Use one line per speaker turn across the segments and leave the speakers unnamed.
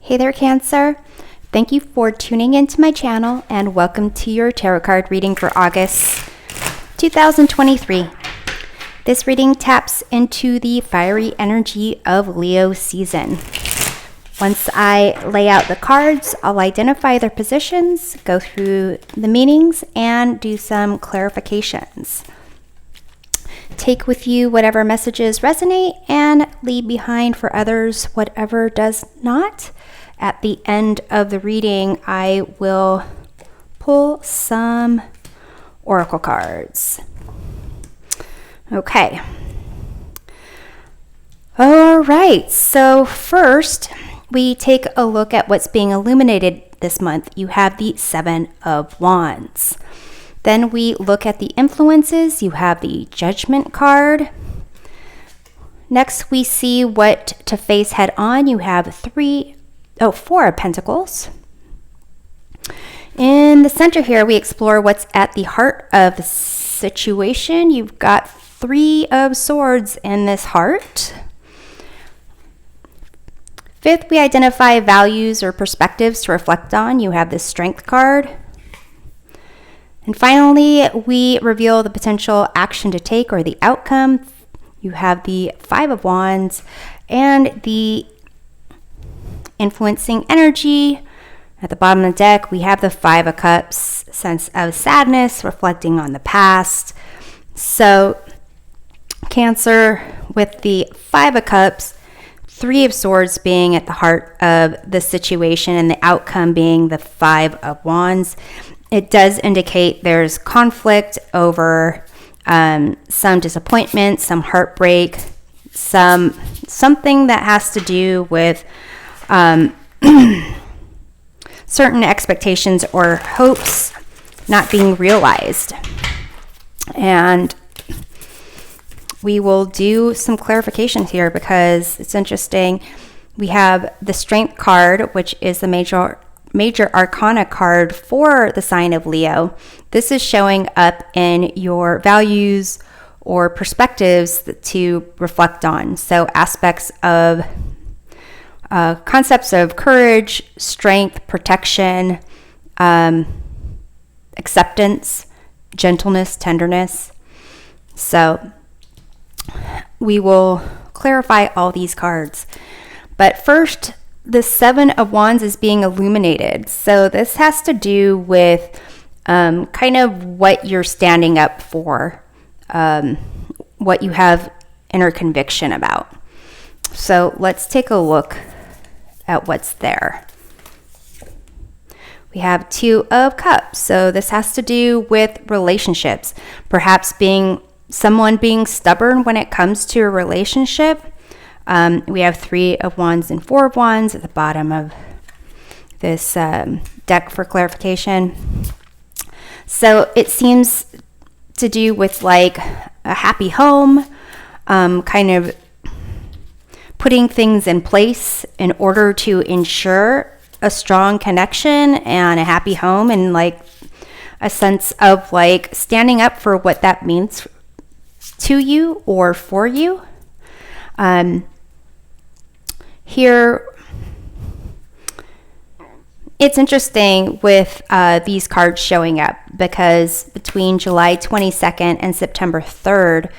Hey there, Cancer. Thank you for tuning into my channel and welcome to your tarot card reading for August 2023. This reading taps into the fiery energy of Leo season. Once I lay out the cards, I'll identify their positions, go through the meanings, and do some clarifications. Take with you whatever messages resonate and leave behind for others whatever does not. At the end of the reading, I will pull some oracle cards. Okay. All right. So first, we take a look at what's being illuminated this month. You have the Seven of Wands. Then we look at the influences. You have the Judgment card. Next, we see what to face head on. You have Four of Pentacles. In the center here, we explore what's at the heart of the situation. You've got Three of Swords in this heart. Fifth, we identify values or perspectives to reflect on. You have the Strength card. And finally, we reveal the potential action to take or the outcome. You have the Five of Wands and the influencing energy. At the bottom of the deck, we have the Five of Cups, sense of sadness, reflecting on the past. So, Cancer, with the Five of Cups, Three of Swords being at the heart of the situation and the outcome being the Five of Wands, it does indicate there's conflict over some disappointment, some heartbreak, something that has to do with certain expectations or hopes not being realized. And we will do some clarifications here because it's interesting. We have the Strength card, which is the major arcana card for the sign of Leo. This is showing up in your values or perspectives to reflect on. So aspects of concepts of courage, strength, protection, acceptance, gentleness, tenderness. So we will clarify all these cards. But first, the Seven of Wands is being illuminated. So this has to do with kind of what you're standing up for, what you have inner conviction about. So let's take a look at what's there. We have Two of Cups. So this has to do with relationships, perhaps someone being stubborn when it comes to a relationship. We have Three of Wands and Four of Wands at the bottom of this deck for clarification. So it seems to do with like a happy home, kind of putting things in place in order to ensure a strong connection and a happy home, and like a sense of like standing up for what that means to you or for you. Here, it's interesting with these cards showing up because between July 22nd and September 3rd,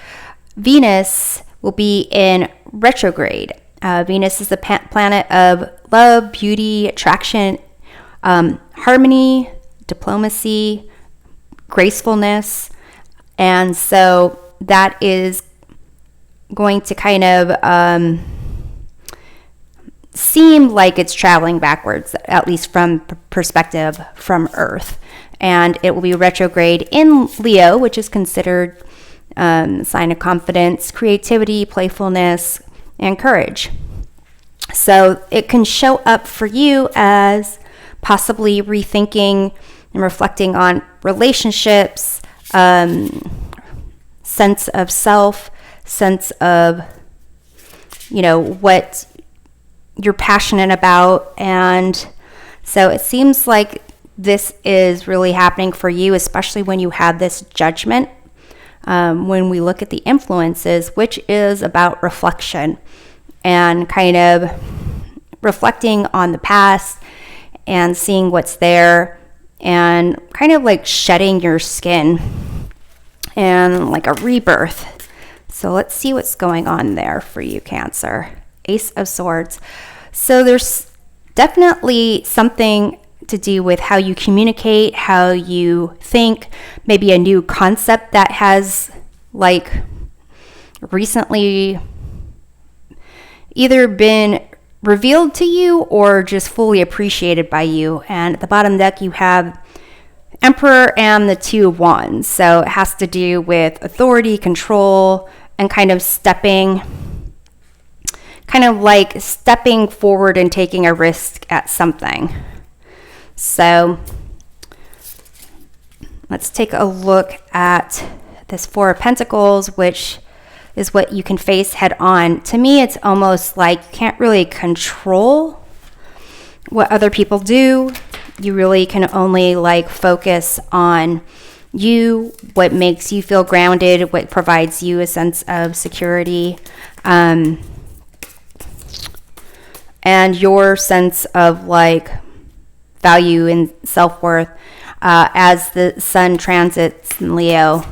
Venus will be in retrograde. Venus is the planet of love, beauty, attraction, harmony, diplomacy, gracefulness. And so that is going to kind of seem like it's traveling backwards, at least from perspective from Earth. And it will be retrograde in Leo, which is considered a sign of confidence, creativity, playfulness, and courage. So it can show up for you as possibly rethinking and reflecting on relationships, sense of self, sense of, what you're passionate about. And so it seems like this is really happening for you, especially when you have this Judgment. When we look at the influences, which is about reflection and kind of reflecting on the past and seeing what's there and kind of like shedding your skin and like a rebirth. So let's see what's going on there for you, Cancer. Ace of Swords. So there's definitely something to do with how you communicate, how you think, maybe a new concept that has like recently either been revealed to you or just fully appreciated by you. And at the bottom deck, you have Emperor and the Two of Wands. So it has to do with authority, control, and kind of stepping forward and taking a risk at something. So let's take a look at this Four of Pentacles, which is what you can face head on. To me, it's almost like you can't really control what other people do. You really can only like focus on you, what makes you feel grounded, what provides you a sense of security, and your sense of like value and self-worth. As the sun transits in Leo,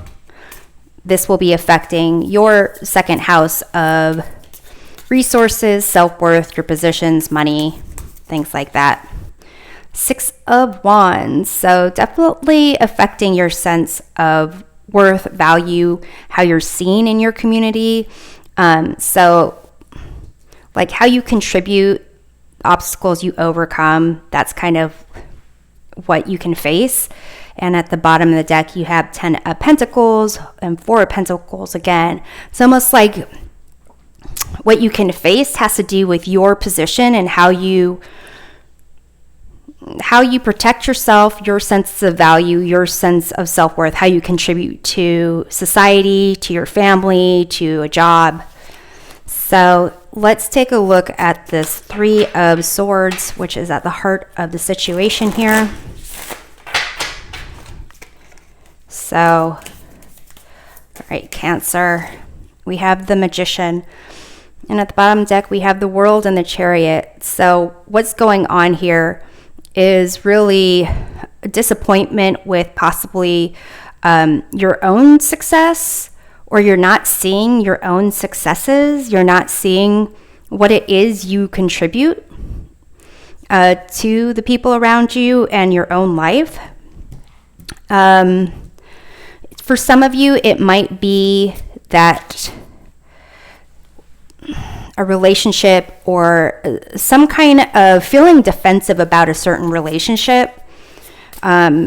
this will be affecting your second house of resources, self-worth, your positions, money, things like that. Six of Wands. So definitely affecting your sense of worth, value, how you're seen in your community. So like how you contribute, obstacles you overcome, that's kind of what you can face. And at the bottom of the deck, you have 10 of Pentacles and 4 of Pentacles again. It's almost like what you can face has to do with your position and how you protect yourself, your sense of value, your sense of self-worth, how you contribute to society, to your family, to a job. So let's take a look at this Three of Swords, which is at the heart of the situation here. So, all right, Cancer, we have the Magician. And at the bottom deck, we have the World and the Chariot. So what's going on here is really a disappointment with possibly your own success, or you're not seeing your own successes. You're not seeing what it is you contribute to the people around you and your own life. For some of you, it might be that a relationship or some kind of feeling defensive about a certain relationship,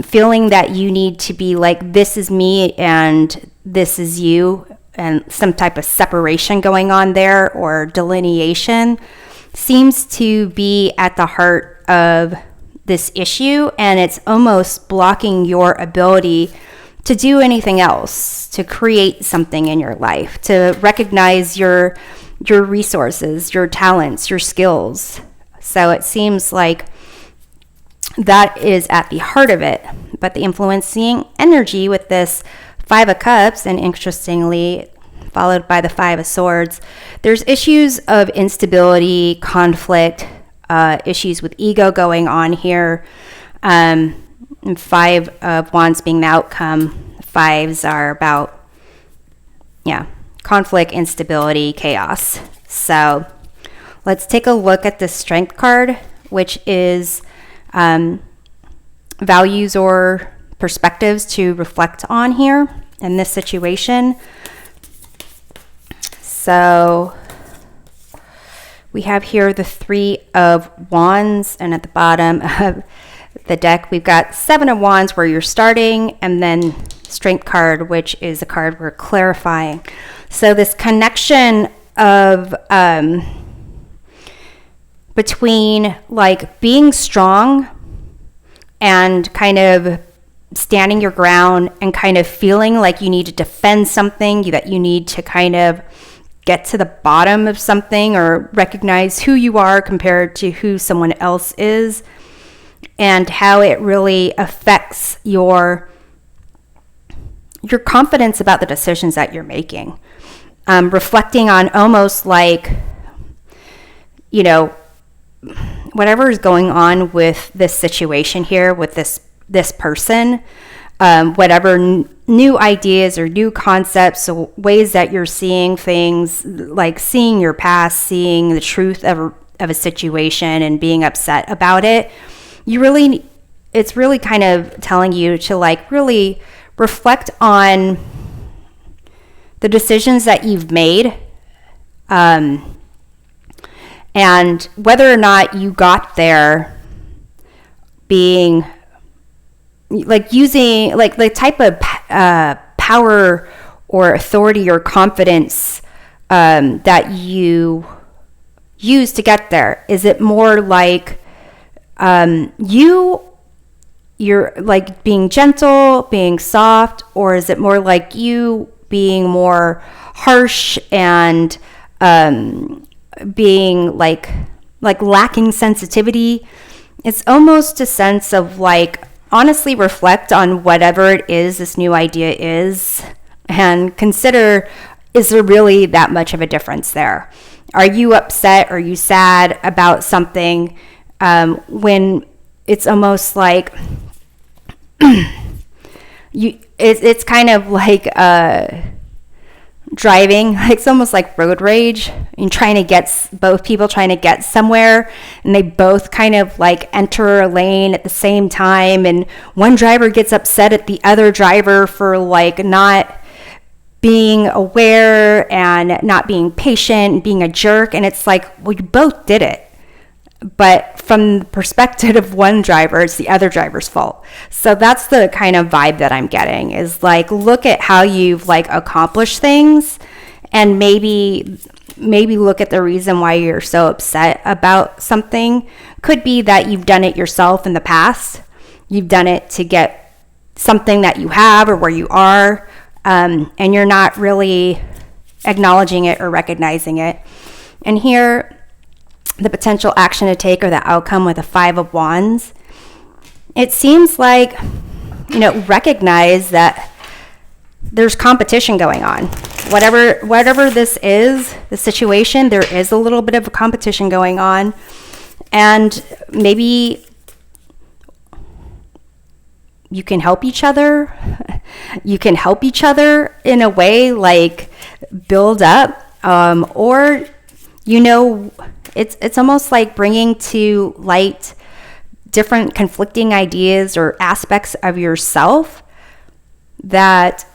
feeling that you need to be like, this is me and this is you, and some type of separation going on there or delineation seems to be at the heart of this issue, and it's almost blocking your ability to do anything else, to create something in your life, to recognize your resources, your talents, your skills. So it seems like that is at the heart of it. But the influencing energy with this Five of Cups, and interestingly followed by the Five of Swords, there's issues of instability, conflict, issues with ego going on here. And Five of Wands being the outcome. Fives are about, conflict, instability, chaos. So let's take a look at the Strength card, which is values or perspectives to reflect on here in this situation. So we have here the Three of Wands, and at the bottom of the deck, we've got Seven of Wands where you're starting, and then Strength card, which is a card we're clarifying. So this connection of between like being strong and kind of standing your ground and kind of feeling like you need to defend something, that you need to kind of get to the bottom of something or recognize who you are compared to who someone else is, and how it really affects your confidence about the decisions that you're making. Reflecting on almost like, whatever is going on with this situation here with this person, whatever new ideas or new concepts or ways that you're seeing things, like seeing your past, seeing the truth of a situation and being upset about it, it's really kind of telling you to like really reflect on the decisions that you've made, and whether or not you got there being like using like the type of power or authority or confidence that you use to get there. Is it more like you're like being gentle, being soft, or is it more like you being more harsh and being like lacking sensitivity? It's almost a sense of like, honestly reflect on whatever it is this new idea is and consider, is there really that much of a difference there? Are you upset? Are you sad about something when it's almost like it's kind of like driving, it's almost like road rage and both people trying to get somewhere, and they both kind of like enter a lane at the same time, and one driver gets upset at the other driver for like not being aware and not being patient and being a jerk, and it's like, well, you both did it, but from the perspective of one driver, it's the other driver's fault. So that's the kind of vibe that I'm getting, is like, look at how you've like accomplished things, and maybe look at the reason why you're so upset about something. Could be that you've done it yourself in the past. You've done it to get something that you have or where you are, and you're not really acknowledging it or recognizing it. And here, the potential action to take or the outcome with the 5 of Wands, it seems like, recognize that there's competition going on. Whatever this is, the situation, there is a little bit of a competition going on, and maybe you can help each other. You can help each other in a way, like build up, or it's almost like bringing to light different conflicting ideas or aspects of yourself that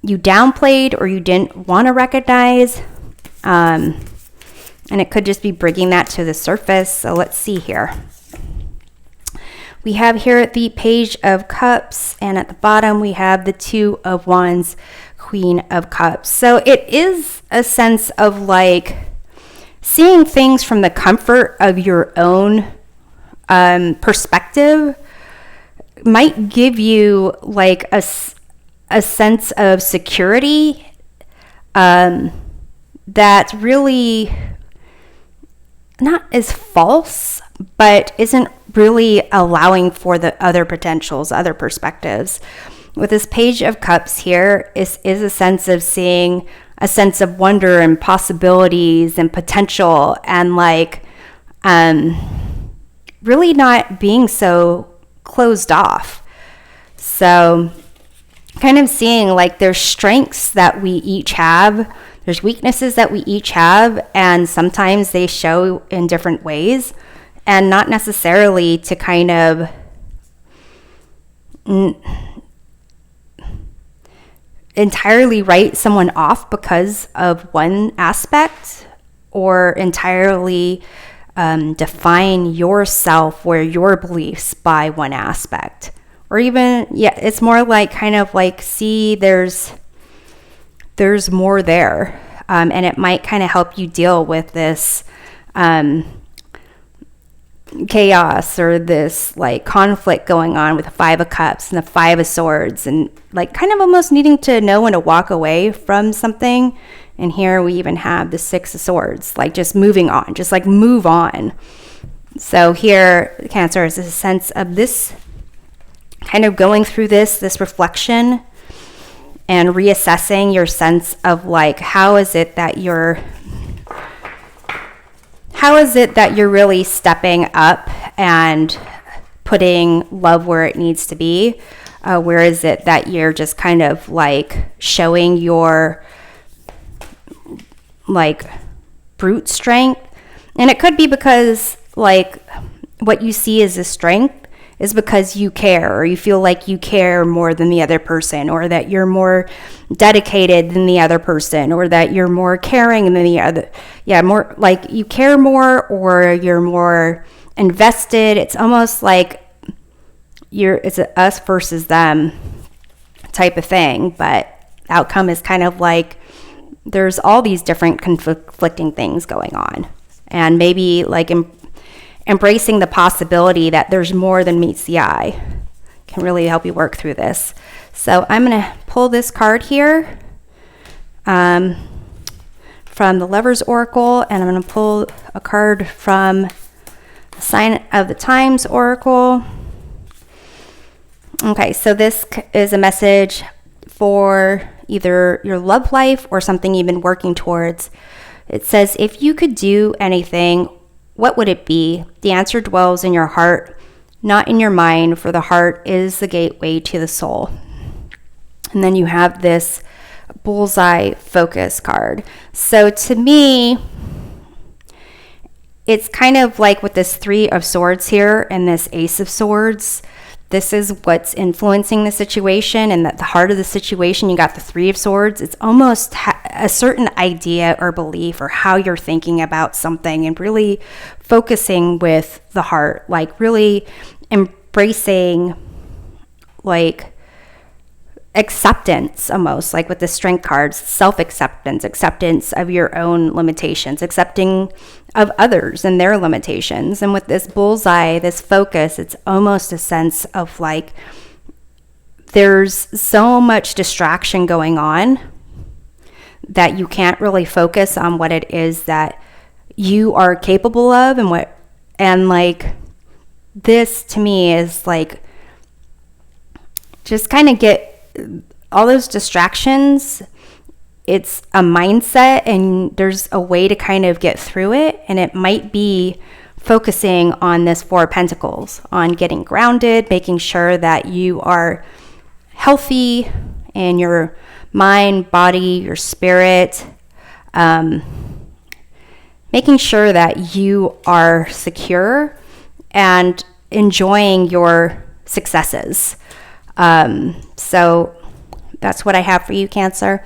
you downplayed or you didn't want to recognize. And it could just be bringing that to the surface. So let's see here. We have here the Page of Cups, and at the bottom we have the 2 of Wands, Queen of Cups. So it is a sense of like seeing things from the comfort of your own perspective might give you like a sense of security that's really not as false, but isn't really allowing for the other potentials, other perspectives. With this Page of Cups here is a sense of seeing a sense of wonder and possibilities and potential, and like really not being so closed off. So kind of seeing like there's strengths that we each have, there's weaknesses that we each have, and sometimes they show in different ways, and not necessarily to kind of entirely write someone off because of one aspect, or entirely define yourself or your beliefs by one aspect. Or even, it's more like kind of like, see, there's more there. And it might kind of help you deal with this chaos or this like conflict going on with the 5 of Cups and the 5 of Swords, and like kind of almost needing to know when to walk away from something. And here we even have the 6 of Swords, like just moving on, just like move on. So here, Cancer, is a sense of this kind of going through this reflection and reassessing your sense of like, how is it that you're how is it that you're really stepping up and putting love where it needs to be? Where is it that you're just kind of like showing your like brute strength? And it could be because like what you see as a strength is because you care, or you feel like you care more than the other person, or that you're more dedicated than the other person, or that you're more caring than the other. Yeah, more like you care more, or you're more invested. It's almost like it's a us versus them type of thing, but outcome is kind of like there's all these different conflicting things going on, and maybe like embracing the possibility that there's more than meets the eye can really help you work through this. So I'm going to pull this card here from the Lover's Oracle, and I'm going to pull a card from the Sign of the Times Oracle. Okay, so this is a message for either your love life or something you've been working towards. It says, if you could do anything, what would it be? The answer dwells in your heart, not in your mind, for the heart is the gateway to the soul. And then you have this bullseye focus card. So to me, it's kind of like with this Three of Swords here and this Ace of Swords. This is what's influencing the situation, and at the heart of the situation, you got the Three of Swords. It's almost a certain idea or belief or how you're thinking about something, and really focusing with the heart, like really embracing like acceptance, almost like with the Strength cards, self-acceptance, acceptance of your own limitations, accepting of others and their limitations. And with this bullseye, this focus, it's almost a sense of like there's so much distraction going on that you can't really focus on what it is that you are capable of, and like this to me is like just kind of get all those distractions. It's a mindset, and there's a way to kind of get through it, and it might be focusing on this Four of Pentacles, on getting grounded, making sure that you are healthy in your mind, body, your spirit, making sure that you are secure and enjoying your successes. So that's what I have for you, Cancer.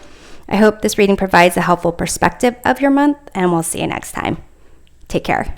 I hope this reading provides a helpful perspective of your month, and we'll see you next time. Take care.